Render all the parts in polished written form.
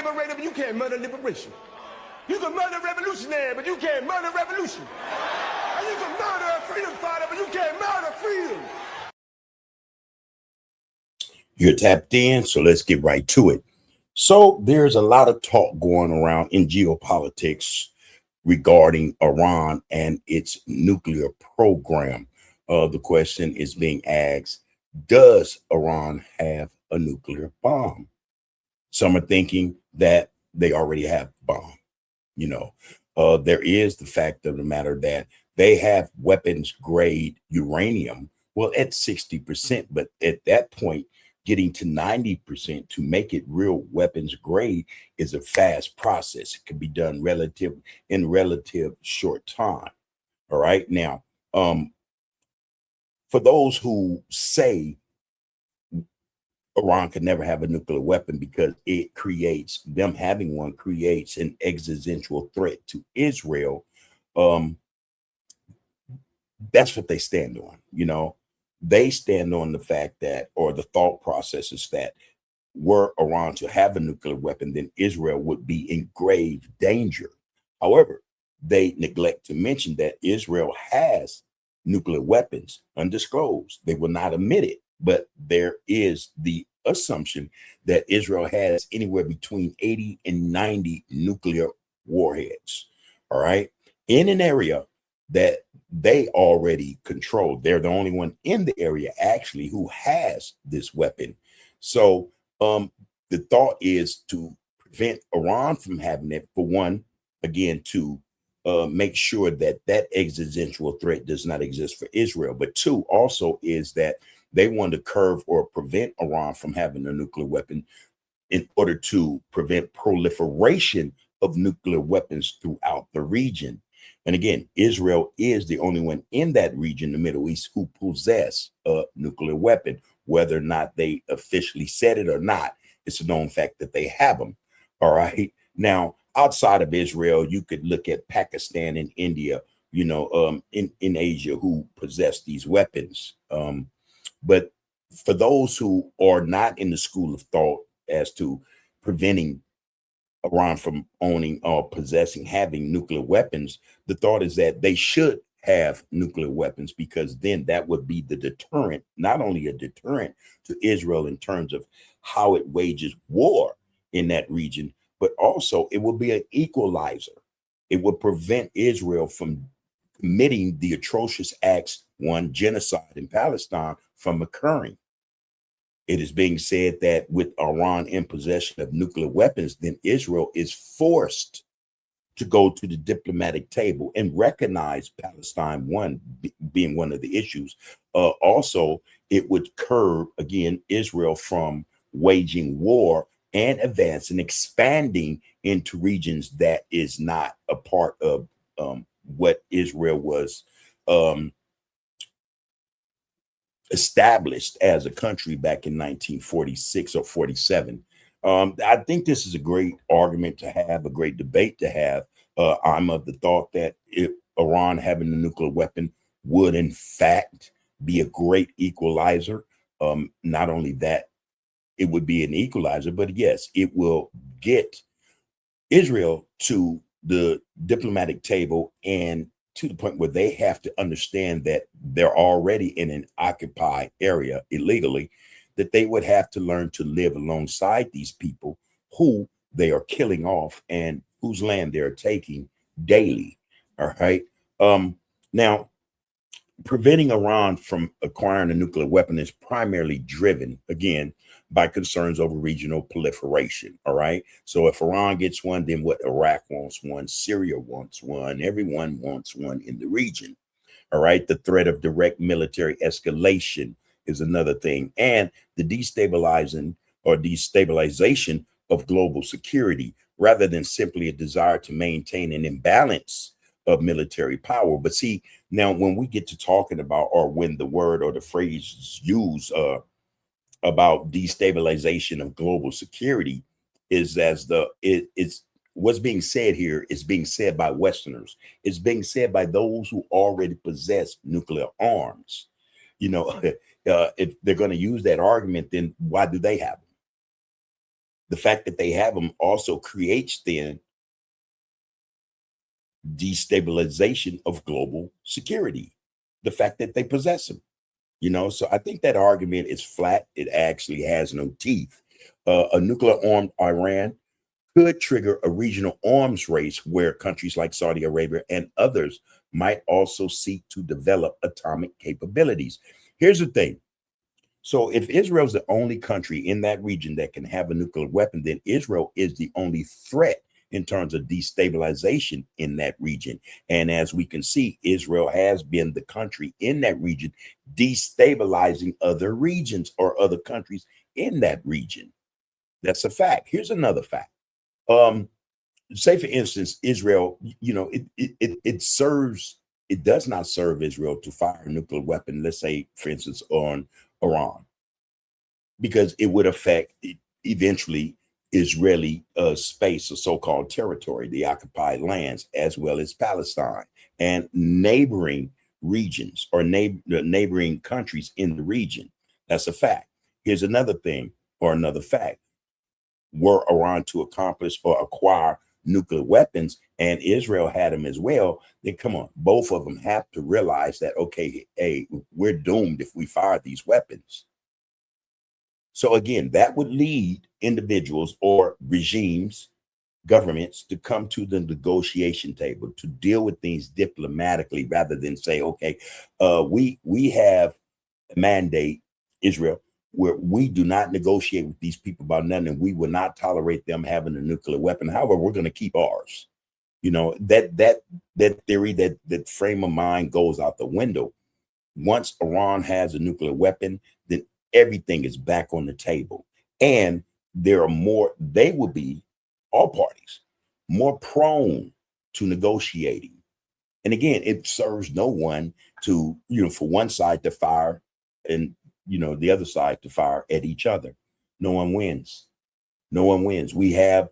liberator, but you can't murder liberation. You can murder revolutionary, but you can't murder revolution. And you can murder a freedom fighter, but you can't murder freedom. You're tapped in, so let's get right to it. So there's a lot of talk going around in geopolitics regarding Iran and its nuclear program. The question is being asked, does Iran have a nuclear bomb? Some are thinking that they already have a bomb. There is the fact of the matter that they have weapons grade uranium, well, at 60%, but at that point, getting to 90% to make it real weapons grade is a fast process. It can be done in relative short time. All right. Now, for those who say Iran could never have a nuclear weapon because them having one creates an existential threat to Israel, that's what they stand on. They stand on the fact that, or the thought process is that, were Iran to have a nuclear weapon, then Israel would be in grave danger. However, they neglect to mention that Israel has nuclear weapons undisclosed. They will not admit it, but there is the assumption that Israel has anywhere between 80 and 90 nuclear warheads, all right, in an area that they already control. They're the only one in the area actually who has this weapon. So the thought is to prevent Iran from having it, for one, again, to make sure that that existential threat does not exist for Israel. But two, also is that they want to curb or prevent Iran from having a nuclear weapon in order to prevent proliferation of nuclear weapons throughout the region. And again, Israel is the only one in that region, the Middle East, who possess a nuclear weapon. Whether or not they officially said it or not, it's a known fact that they have them. All right. Now, outside of Israel, you could look at Pakistan and India, in Asia, who possess these weapons. But for those who are not in the school of thought as to preventing Iran from owning or having nuclear weapons, the thought is that they should have nuclear weapons, because then that would be the deterrent, not only a deterrent to Israel in terms of how it wages war in that region, but also it will be an equalizer. It would prevent Israel from committing the atrocious acts, one, genocide in Palestine, from occurring. It is being said that with Iran in possession of nuclear weapons, then Israel is forced to go to the diplomatic table and recognize Palestine, being one of the issues. Also, it would curb, again, Israel from waging war and advancing, expanding into regions that is not a part of what Israel was established as a country back in 1946 or 47. I think this is a great argument to have, a great debate to have. I'm of the thought that if Iran having a nuclear weapon would in fact be a great equalizer. Not only that, it would be an equalizer, but yes, it will get Israel to the diplomatic table and to the point where they have to understand that they're already in an occupied area illegally, that they would have to learn to live alongside these people who they are killing off and whose land they're taking daily. All right. Now, preventing Iran from acquiring a nuclear weapon is primarily driven, again, by concerns over regional proliferation. All right. So if Iran gets one, then what? Iraq wants one, Syria wants one, everyone wants one in the region. All right. The threat of direct military escalation is another thing. And the destabilization of global security, rather than simply a desire to maintain an imbalance of military power. But see, now when we get to talking about, or when the word or the phrase is used about destabilization of global security, is it's what's being said here is being said by Westerners. It's being said by those who already possess nuclear arms. If they're going to use that argument, then why do they have them? The fact that they have them also creates then destabilization of global security. The fact that they possess them, you know. So I think that argument is flat. It actually has no teeth. A nuclear armed Iran could trigger a regional arms race where countries like Saudi Arabia and others might also seek to develop atomic capabilities. Here's the thing. So if Israel's the only country in that region that can have a nuclear weapon, then Israel is the only threat in terms of destabilization in that region. And as we can see, Israel has been the country in that region destabilizing other regions or other countries in that region. That's a fact. Here's another fact. Say for instance, Israel, you know, it does not serve Israel to fire a nuclear weapon, let's say, for instance, on Iran, because it would affect eventually Israeli space or so-called territory, the occupied lands, as well as Palestine and neighboring regions or neighboring countries in the region. That's a fact. Here's another thing or another fact. Were Iran to accomplish or acquire nuclear weapons, and Israel had them as well, then come on, both of them have to realize that, okay, hey, we're doomed if we fire these weapons. So again, that would lead individuals or regimes, governments, to come to the negotiation table to deal with things diplomatically rather than say, okay, we have a mandate, Israel, where we do not negotiate with these people about nothing, and we will not tolerate them having a nuclear weapon. However, we're going to keep ours. You know, that theory, that frame of mind goes out the window. Once Iran has a nuclear weapon, then everything is back on the table. And they will be, all parties, more prone to negotiating. And again, it serves no one to, you know, for one side to fire and, you know, the other side to fire at each other. No one wins. No one wins. We have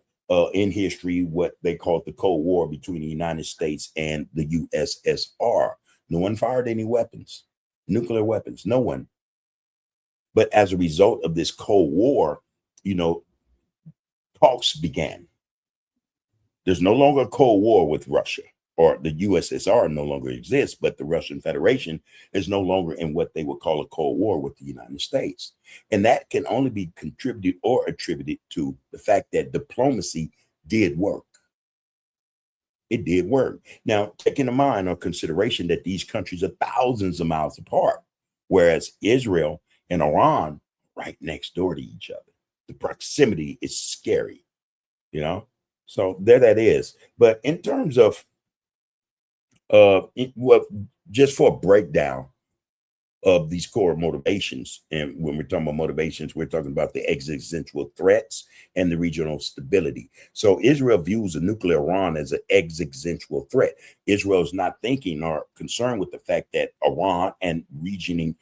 in history what they called the Cold War between the United States and the USSR. No one fired any weapons, nuclear weapons, no one. But as a result of this Cold War, you know, talks began. There's no longer a Cold War with Russia, or the USSR no longer exists, but the Russian Federation is no longer in what they would call a Cold War with the United States. And that can only be contributed or attributed to the fact that diplomacy did work. It did work. Now, taking in mind or consideration that these countries are thousands of miles apart, whereas Israel and Iran right next door to each other. The proximity is scary, you know? So there that is. But in terms of well, just for a breakdown of these core motivations, and when we're talking about motivations, we're talking about the existential threats and the regional stability. So Israel views a nuclear Iran as an existential threat. Israel is not thinking or concerned with the fact that Iran and regioning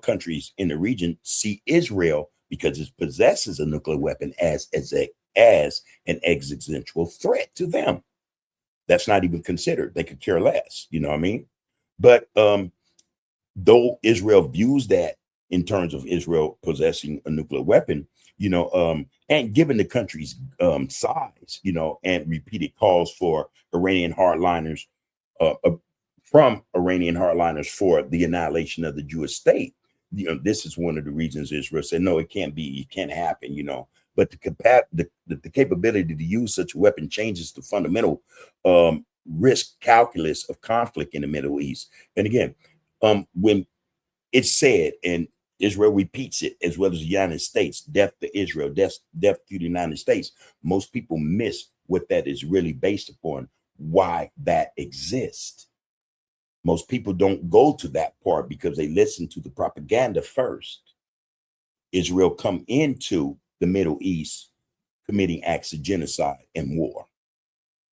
countries in the region see Israel, because it possesses a nuclear weapon, as an existential threat to them. That's not even considered. They could care less, you know what I mean? But though Israel views that in terms of Israel possessing a nuclear weapon, you know, and given the country's size, you know, and repeated calls for Iranian hardliners, from Iranian hardliners for the annihilation of the Jewish state, you know, this is one of the reasons Israel said, no, it can't be, it can't happen, you know. But the capability to use such a weapon changes the fundamental risk calculus of conflict in the Middle East. And again, when it's said, and Israel repeats it, as well as the United States, death to Israel, death to the United States, most people miss what that is really based upon, why that exists. Most people don't go to that part because they listen to the propaganda first. Israel come into the Middle East committing acts of genocide and war.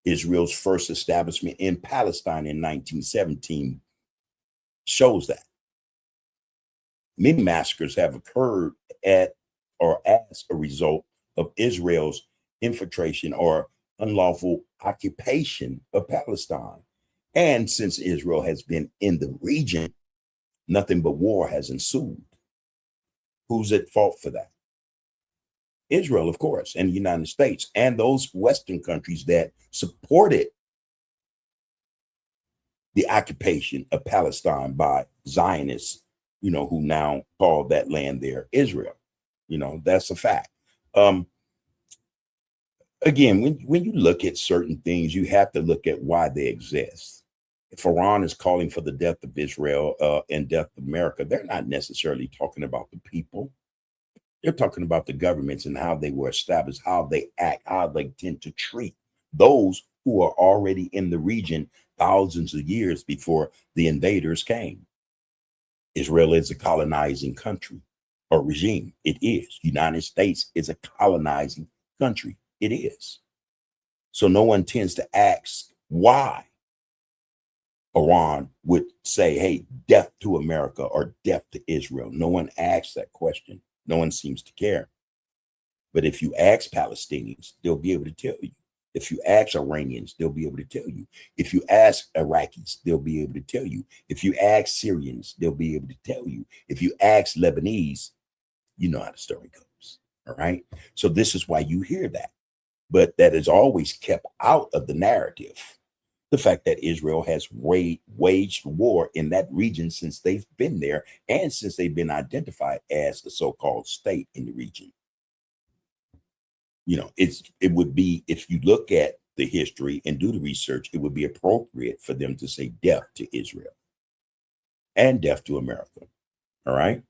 Israel's first establishment in Palestine in 1917 shows that. Many massacres have occurred at or as a result of Israel's infiltration or unlawful occupation of Palestine. And since Israel has been in the region, nothing but war has ensued. Who's at fault for that? Israel, of course, and the United States, and those Western countries that supported the occupation of Palestine by Zionists, who now call that land there Israel. That's a fact. Again, when you look at certain things, you have to look at why they exist. If Iran is calling for the death of Israel and death of America, they're not necessarily talking about the people. They're talking about the governments and how they were established, how they act, how they tend to treat those who are already in the region thousands of years before the invaders came. Israel is a colonizing country or regime. It is. United States is a colonizing country. It is. So no one tends to ask why Iran would say, hey, death to America or death to Israel. No one asks that question. No one seems to care. But if you ask Palestinians, they'll be able to tell you. If you ask Iranians, they'll be able to tell you. If you ask Iraqis, they'll be able to tell you. If you ask Syrians, they'll be able to tell you. If you ask Lebanese, you know how the story goes. All right. So this is why you hear that. But that is always kept out of the narrative. The fact that Israel has waged war in that region since they've been there and since they've been identified as the so-called state in the region. It would be, if you look at the history and do the research, it would be appropriate for them to say death to Israel and death to America. All right.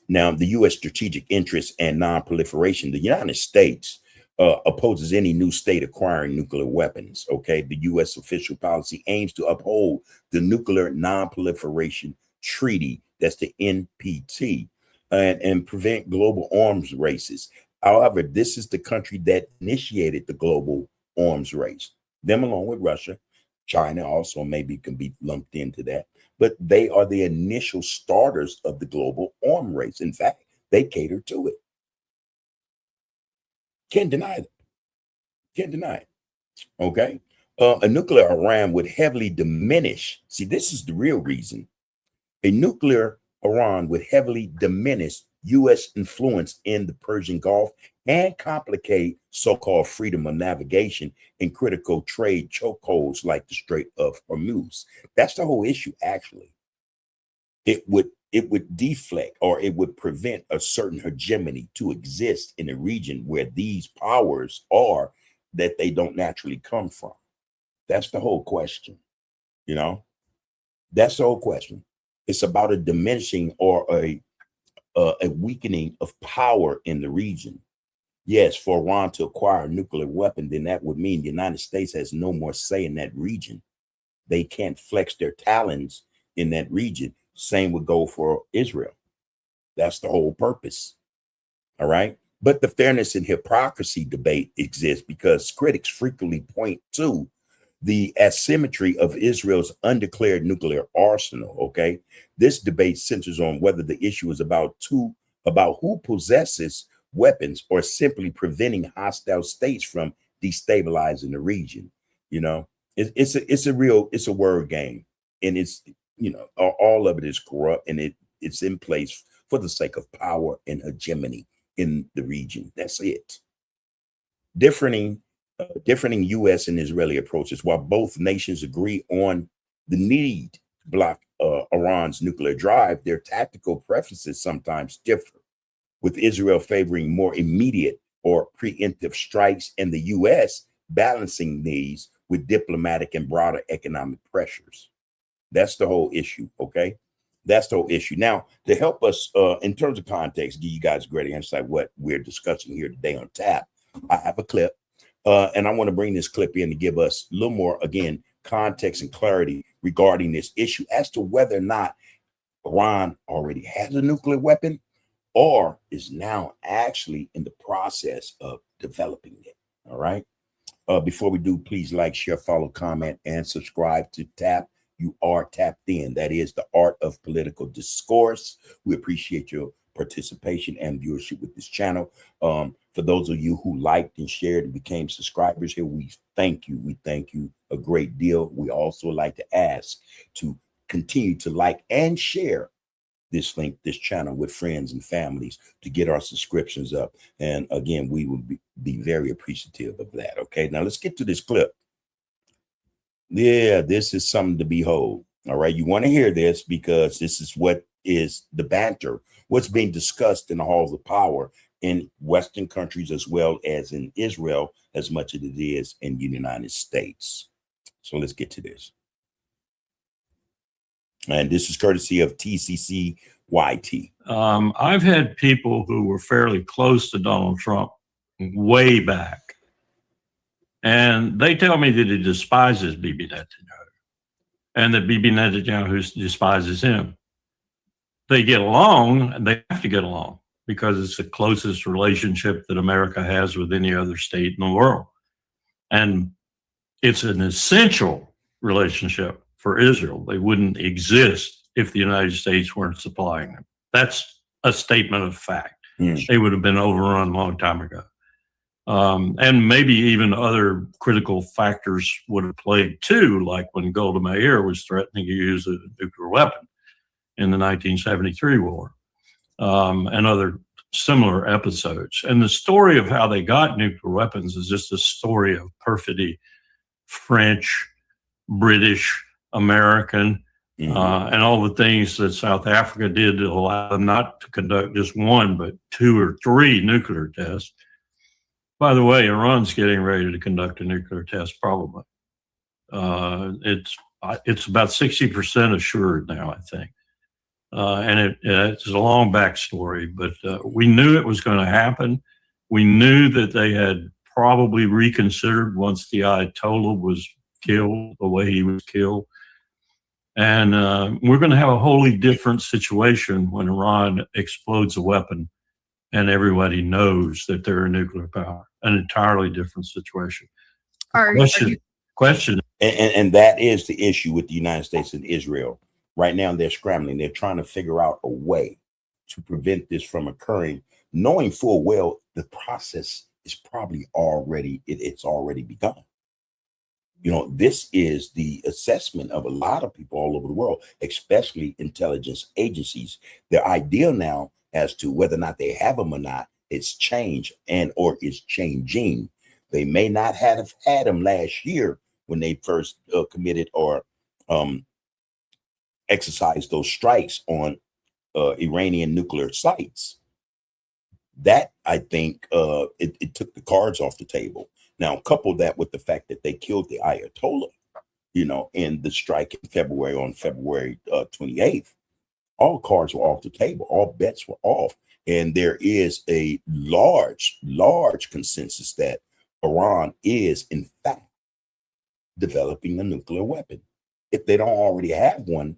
Now, the U.S. strategic interests and non-proliferation, the United States opposes any new state acquiring nuclear weapons. Okay. The U.S. official policy aims to uphold the Nuclear Non-Proliferation Treaty, that's the NPT, and prevent global arms races. However, this is the country that initiated the global arms race, them along with Russia. China also maybe can be lumped into that, but they are the initial starters of the global arms race. In fact, they cater to it. Can't deny it. Can't deny it. Okay. A nuclear Iran would heavily diminish. See, this is the real reason. A nuclear Iran would heavily diminish U.S. influence in the Persian Gulf and complicate so-called freedom of navigation in critical trade chokeholds like the Strait of Hormuz. That's the whole issue, actually. It would deflect, or it would prevent a certain hegemony to exist in a region where these powers are that they don't naturally come from. That's the whole question. That's the whole question. It's about a diminishing or a weakening of power in the region. Yes, for Iran to acquire a nuclear weapon, then that would mean the United States has no more say in that region. They can't flex their talons in that region. Same would go for Israel. That's the whole purpose. All right. But the fairness and hypocrisy debate exists because critics frequently point to the asymmetry of Israel's undeclared nuclear arsenal. Okay. This debate centers on whether the issue is about who possesses weapons or simply preventing hostile states from destabilizing the region. It's a word game, and it's all of it is corrupt, and it's in place for the sake of power and hegemony in the region. That's it. Differing U.S. and Israeli approaches. While both nations agree on the need to block Iran's nuclear drive, their tactical preferences sometimes differ, with Israel favoring more immediate or preemptive strikes and the U.S. balancing these with diplomatic and broader economic pressures. That's the whole issue, okay? That's the whole issue. Now, to help us in terms of context, give you guys great insight what we're discussing here today on Tap, I have a clip, and I want to bring this clip in to give us a little more, again, context and clarity regarding this issue as to whether or not Iran already has a nuclear weapon or is now actually in the process of developing it. All right. Before we do, please like, share, follow, comment, and subscribe to Tap. You are tapped in. That is the art of political discourse. We appreciate your participation and viewership with this channel. For those of you who liked and shared and became subscribers here, we thank you. We thank you a great deal. We also like to ask to continue to like and share this link, this channel with friends and families to get our subscriptions up. And again, we will be very appreciative of that. Okay, now let's get to this clip. Yeah, this is something to behold. All right, you want to hear this because this is what is the banter, what's being discussed in the halls of power in Western countries as well as in Israel, as much as it is in the United States. So let's get to this. And this is courtesy of TCCYT. I've had people who were fairly close to Donald Trump way back, and they tell me that he despises Bibi Netanyahu and that Bibi Netanyahu despises him. They get along, and they have to get along because it's the closest relationship that America has with any other state in the world. And it's an essential relationship for Israel. They wouldn't exist if the United States weren't supplying them. That's a statement of fact. They would have been overrun a long time ago. And maybe even other critical factors would have played too, like when Golda Meir was threatening to use a nuclear weapon in the 1973 war, and other similar episodes. And the story of how they got nuclear weapons is just a story of perfidy, French, British, American, and all the things that South Africa did to allow them not to conduct just one, but 2 or 3 nuclear tests. By the way, Iran's getting ready to conduct a nuclear test, probably. It's about 60% assured now, I think. And it's a long backstory, but we knew it was going to happen. We knew that they had probably reconsidered once the Ayatollah was killed the way he was killed. And we're going to have a wholly different situation when Iran explodes a weapon and everybody knows that they're a nuclear power. An entirely different situation. Question. And that is the issue with the United States and Israel. Right now, they're scrambling. They're trying to figure out a way to prevent this from occurring, knowing full well the process is probably already, it's already begun. You know, this is the assessment of a lot of people all over the world, especially intelligence agencies. Their idea now as to whether or not they have them or not, it's changed and or is changing. They may not have had them last year when they first committed or exercised those strikes on Iranian nuclear sites. That, I think, it took the cards off the table. Now, couple that with the fact that they killed the Ayatollah, you know, in the strike in February, on February 28th, all cards were off the table. All bets were off. And there is a large consensus that Iran is, in fact, developing a nuclear weapon. If they don't already have one,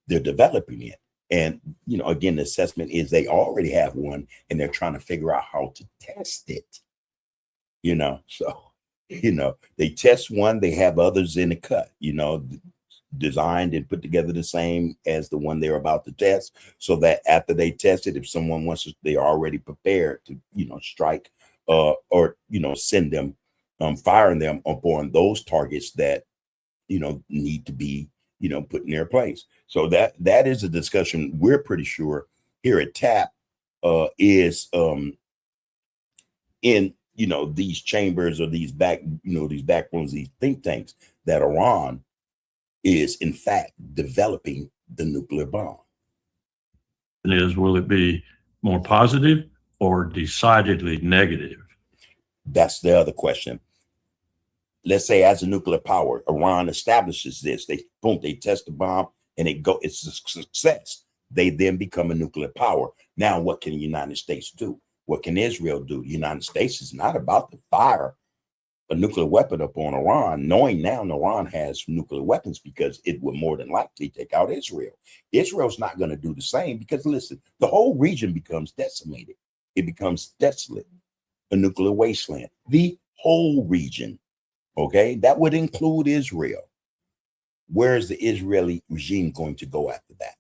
they're developing it. And, you know, again, the assessment is they already have one and they're trying to figure out how to test it. You know, so, you know, they test one, they have others in the cut, you know, designed and put together the same as the one they're about to test, so that after they test it, if someone wants to, they are already prepared to, you know, strike or, you know, send them, firing them upon those targets that, you know, need to be, you know, put in their place. So that is a discussion we're pretty sure here at TAP is in, you know, these chambers or these back rooms, these think tanks, that Iran is in fact developing the nuclear bomb. Will it be more positive or decidedly negative? That's the other question. Let's say as a nuclear power, Iran establishes this, they test the bomb and it's a success. They then become a nuclear power. Now, what can the United States do? What can Israel do? The United States is not about to fire a nuclear weapon upon Iran, knowing now Iran has nuclear weapons, because it would more than likely take out Israel. Israel's not going to do the same because, listen, the whole region becomes decimated. It becomes desolate, a nuclear wasteland. The whole region, okay? That would include Israel. Where is the Israeli regime going to go after that?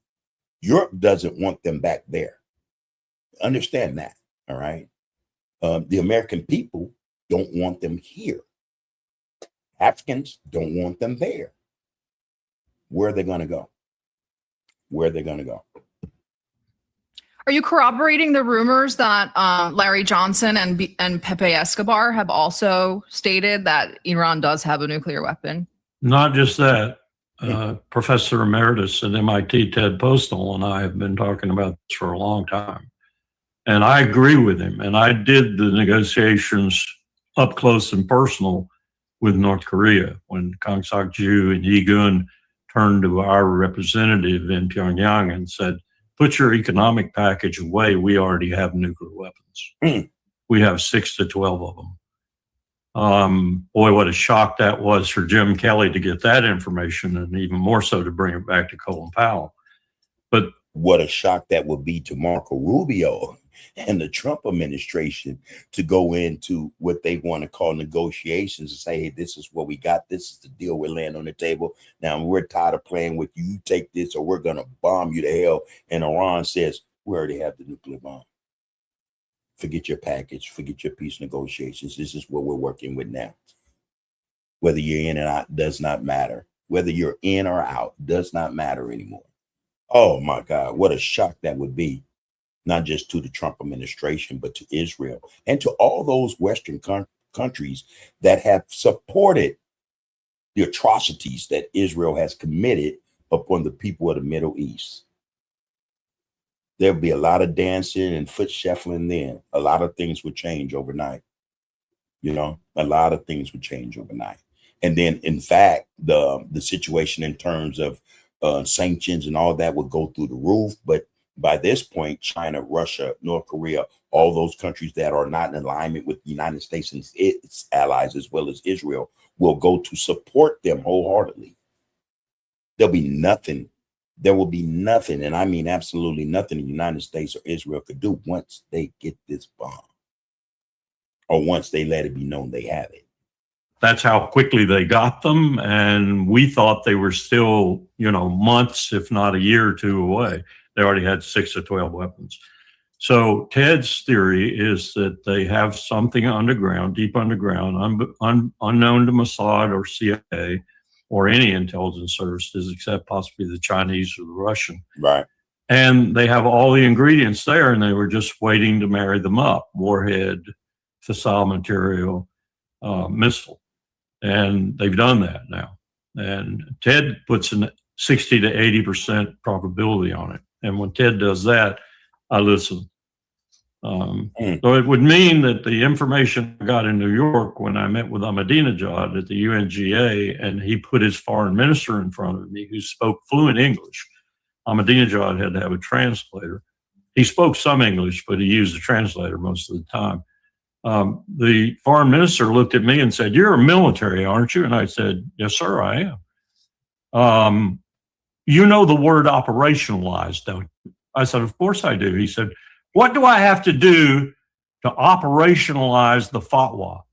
Europe doesn't want them back there. Understand that, all right? The American people don't want them here. Africans don't want them there. Where are they going to go? Where are they going to go? Are you corroborating the rumors that Larry Johnson and Pepe Escobar have also stated that Iran does have a nuclear weapon? Not just that. Professor Emeritus at MIT, Ted Postal, and I have been talking about this for a long time. And I agree with him. And I did the negotiations up close and personal with North Korea when Kang Sak-ju and Yi Gun turned to our representative in Pyongyang and said, put your economic package away. We already have nuclear weapons. We have 6 to 12 of them. Boy, what a shock that was for Jim Kelly to get that information, and even more so to bring it back to Colin Powell. But what a shock that would be to Marco Rubio and the Trump administration to go into what they want to call negotiations and say, hey, this is what we got. This is the deal we're laying on the table. Now we're tired of playing with you. You take this or we're going to bomb you to hell. And Iran says, we already have the nuclear bomb. Forget your package. Forget your peace negotiations. This is what we're working with now. Whether you're in or out does not matter. Whether you're in or out does not matter anymore. Oh, my God. What a shock that would be. Not just to the Trump administration, but to Israel and to all those Western countries that have supported the atrocities that Israel has committed upon the people of the Middle East. There'll be a lot of dancing and foot shuffling then. A lot of things would change overnight. You know, a lot of things would change overnight. And then, in fact, the situation in terms of sanctions and all that would go through the roof. But by this point, China, Russia, North Korea, all those countries that are not in alignment with the United States and its allies, as well as Israel, will go to support them wholeheartedly. There'll be nothing. There will be nothing, and I mean absolutely nothing the United States or Israel could do once they get this bomb, or once they let it be known they have it. that's how quickly they got them. And we thought they were still, months, if not a year or two away. They already had 6 or 12 weapons. So Ted's theory is that they have something underground, deep underground, unknown to Mossad or CIA or any intelligence services except possibly the Chinese or the Russian. Right. And they have all the ingredients there, and they were just waiting to marry them up: warhead, fissile material, missile. And they've done that now. And Ted puts a 60 to 80% probability on it. And when Ted does that, I listen. So it would mean that the information I got in New York when I met with Ahmadinejad at the UNGA, and he put his foreign minister in front of me who spoke fluent English. Ahmadinejad had to have a translator. He spoke some English, but he used a translator most of the time. The foreign minister looked at me and said, "You're a military, aren't you?" And I said, "Yes, sir, I am." You know the word operationalized, don't you? I said, "Of course I do." He said, "What do I have to do to operationalize the fatwa?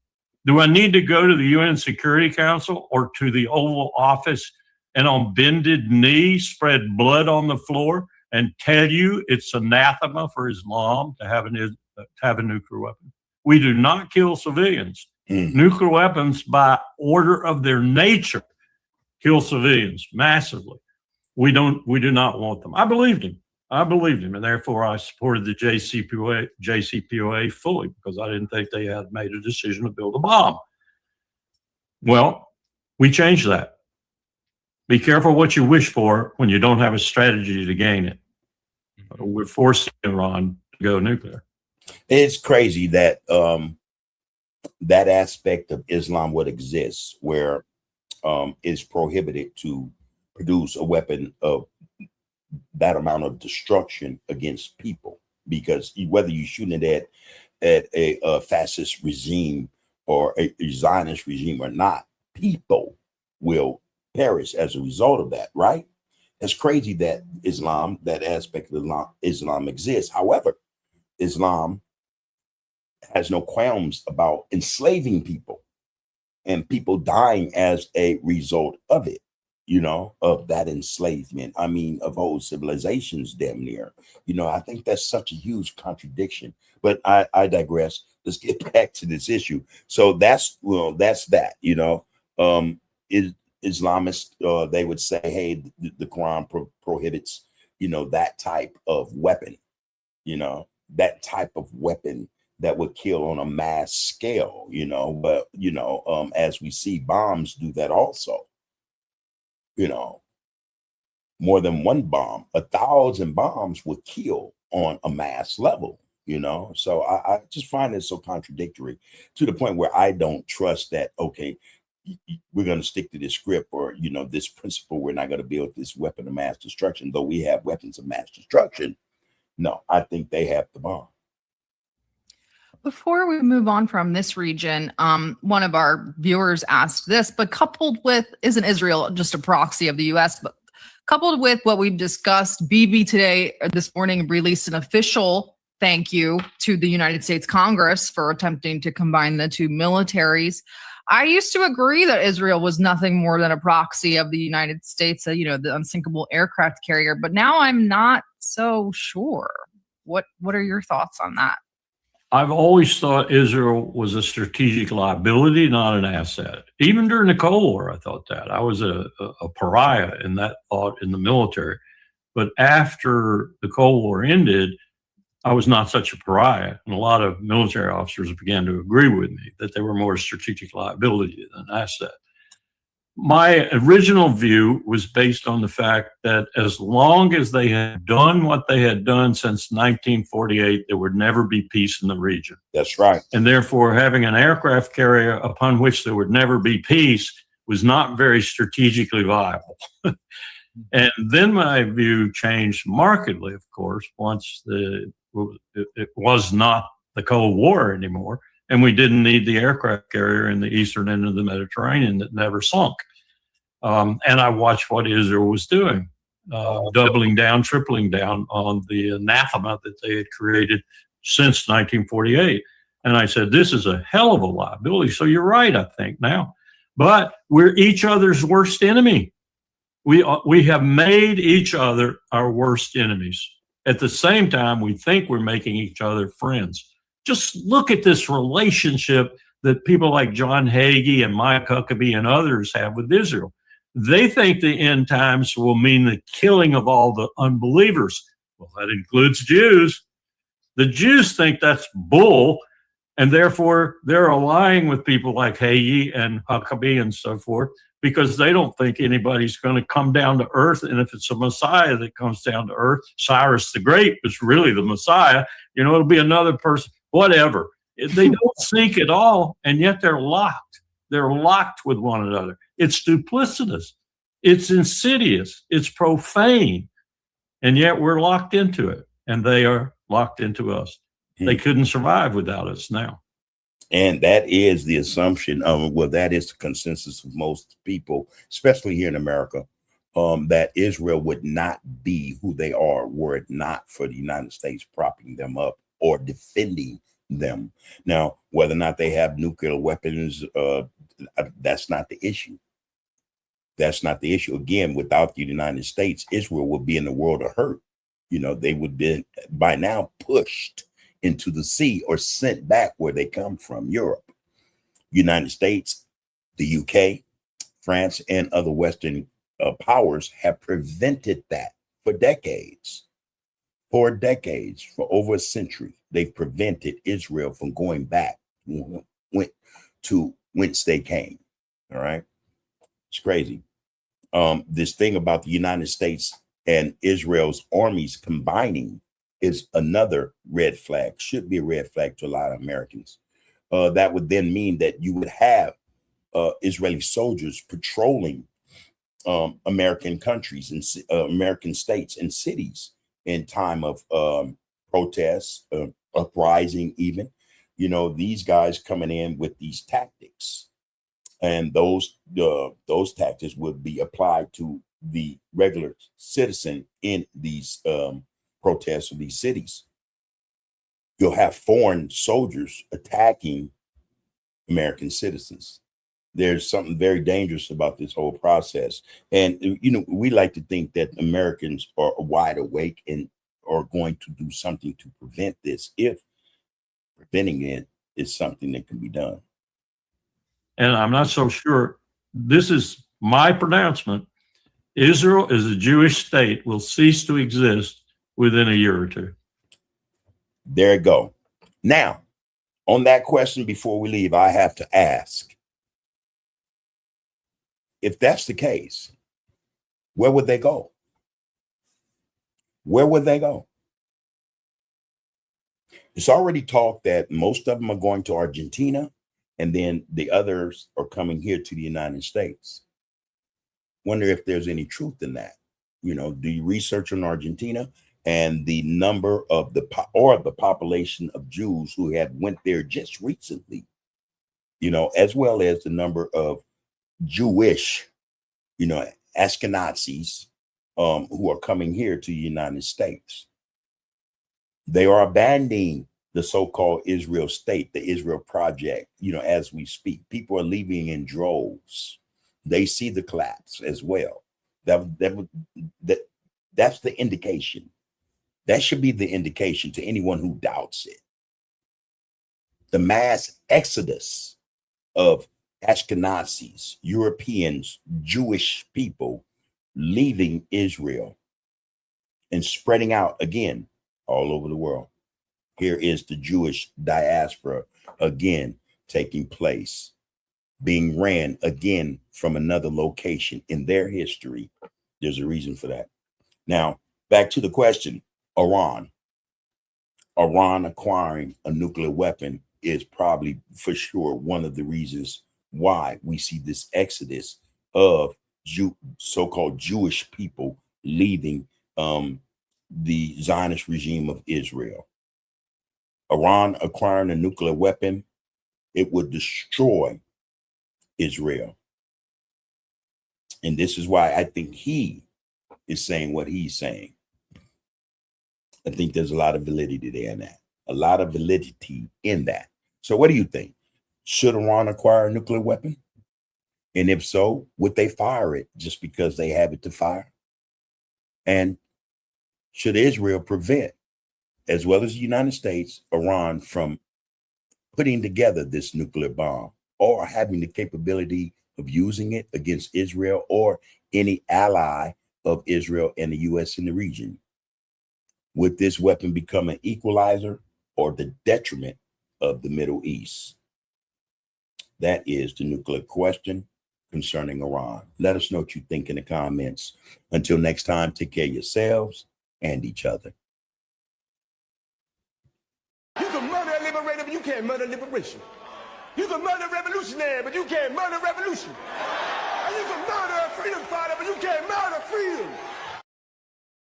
Do I need to go to the UN Security Council or to the Oval Office and on bended knee spread blood on the floor and tell you it's anathema for Islam to have a nuclear weapon? We do not kill civilians. Nuclear weapons, by order of their nature, kill civilians massively. We do not want them." I believed him. And therefore I supported the JCPOA fully, because I didn't think they had made a decision to build a bomb. Well, we changed that. Be careful what you wish for when you don't have a strategy to gain it. We're forcing Iran to go nuclear. It's crazy that that aspect of Islam would exist, where it's prohibited to produce a weapon of that amount of destruction against people, because whether you're shooting it at a fascist regime or a Zionist regime or not, people will perish as a result of that, right? It's crazy that Islam, that aspect of Islam exists. However, Islam has no qualms about enslaving people and people dying as a result of it, of that enslavement. I mean, of whole civilizations damn near. I think that's such a huge contradiction, but I digress. Let's get back to this issue. So that's that, Islamists, they would say, hey, the Quran prohibits, that type of weapon. you know, that type of weapon that would kill on a mass scale, you know, but, you know, as we see, bombs do that also, you know, more than one bomb, 1,000 bombs would kill on a mass level, you know. So I just find it so contradictory to the point where I don't trust that, okay, we're going to stick to this script or, you know, this principle, we're not going to build this weapon of mass destruction, though we have weapons of mass destruction. No, I think they have the bomb. Before we move on from this region, one of our viewers asked this, but coupled with, isn't Israel just a proxy of the U.S., but coupled with what we've discussed, Bibi today, this morning, released an official thank you to the United States Congress for attempting to combine the two militaries. I used to agree that Israel was nothing more than a proxy of the United States, you know, the unsinkable aircraft carrier, but now I'm not so sure. What are your thoughts on that? I've always thought Israel was a strategic liability, not an asset. Even during the Cold War, I thought that. I was a pariah in that thought in the military. But after the Cold War ended, I was not such a pariah. And a lot of military officers began to agree with me that they were more a strategic liability than an asset. My original view was based on the fact that as long as they had done what they had done since 1948, there would never be peace in the region. That's right. And therefore, having an aircraft carrier upon which there would never be peace was not very strategically viable. And then my view changed markedly, of course, once it was not the Cold War anymore. And we didn't need the aircraft carrier in the eastern end of the Mediterranean that never sunk. And I watched what Israel was doing, doubling down, tripling down on the anathema that they had created since 1948. And I said, this is a hell of a liability. So you're right, I think now. But we're each other's worst enemy. We have made each other our worst enemies. At the same time, we think we're making each other friends. Just look at this relationship that people like John Hagee and Mike Huckabee and others have with Israel. They think the end times will mean the killing of all the unbelievers. Well, that includes Jews. The Jews think that's bull, and therefore they're allying with people like Hagee and Huckabee and so forth, because they don't think anybody's going to come down to earth. And if it's a Messiah that comes down to earth, Cyrus the Great was really the Messiah, you know, it'll be another person. Whatever. They don't think at all, and yet they're locked. They're locked with one another. It's duplicitous. It's insidious. It's profane. And yet we're locked into it, and they are locked into us. They couldn't survive without us now. And that is the assumption of, well, that is the consensus of most people, especially here in America, that Israel would not be who they are were it not for the United States propping them up or defending them. Now, whether or not they have nuclear weapons, that's not the issue. That's not the issue. Again, without the United States, Israel would be in a world of hurt. You know, they would be by now pushed into the sea or sent back where they come from, Europe. United States, the UK, France, and other Western powers have prevented that for decades. For decades, for over a century, they've prevented Israel from going back to whence they came. All right. It's crazy. This thing about the United States and Israel's armies combining is another red flag, should be a red flag to a lot of Americans. That would then mean that you would have Israeli soldiers patrolling American countries and American states and cities in time of protests, uprising even. You know, these guys coming in with these tactics, and those tactics would be applied to the regular citizen in these protests of these cities. You'll have foreign soldiers attacking American citizens. There's something very dangerous about this whole process. And, you know, we like to think that Americans are wide awake and are going to do something to prevent this, if preventing it is something that can be done. And I'm not so sure. This is my pronouncement. Israel as a Jewish state will cease to exist within a year or two. There you go. Now, on that question, before we leave, I have to ask, if that's the case, where would they go? Where would they go? It's already talked that most of them are going to Argentina, and then the others are coming here to the United States. Wonder if there's any truth in that. You know, do you research on Argentina and the number of the population of Jews who have went there just recently, you know, as well as the number of Jewish, you know, Ashkenazis who are coming here to the United States. They are abandoning the so-called Israel state, the Israel project, you know, as we speak. People are leaving in droves. They see the collapse as well. That's the indication. That should be the indication to anyone who doubts it. The mass exodus of Ashkenazis, Europeans, Jewish people leaving Israel and spreading out again all over the world. Here is the Jewish diaspora again taking place, being ran again from another location in their history. There's a reason for that. Now, back to the question, Iran acquiring a nuclear weapon is probably for sure one of the reasons why we see this exodus of so-called Jewish people leaving the Zionist regime of Israel. Iran acquiring a nuclear weapon, it would destroy Israel. And this is why I think he is saying what he's saying. I think there's a lot of validity there in that. A lot of validity in that. So what do you think? Should Iran acquire a nuclear weapon? And if so, would they fire it just because they have it to fire? And should Israel prevent, as well as the United States, Iran from putting together this nuclear bomb or having the capability of using it against Israel or any ally of Israel and the U.S. in the region? Would this weapon become an equalizer or the detriment of the Middle East? That is the nuclear question concerning Iran. Let us know what you think in the comments. Until next time, take care of yourselves and each other. You can murder a liberator, but you can't murder liberation. You can murder a revolutionary, but you can't murder revolution. And you can murder a freedom fighter, but you can't murder freedom.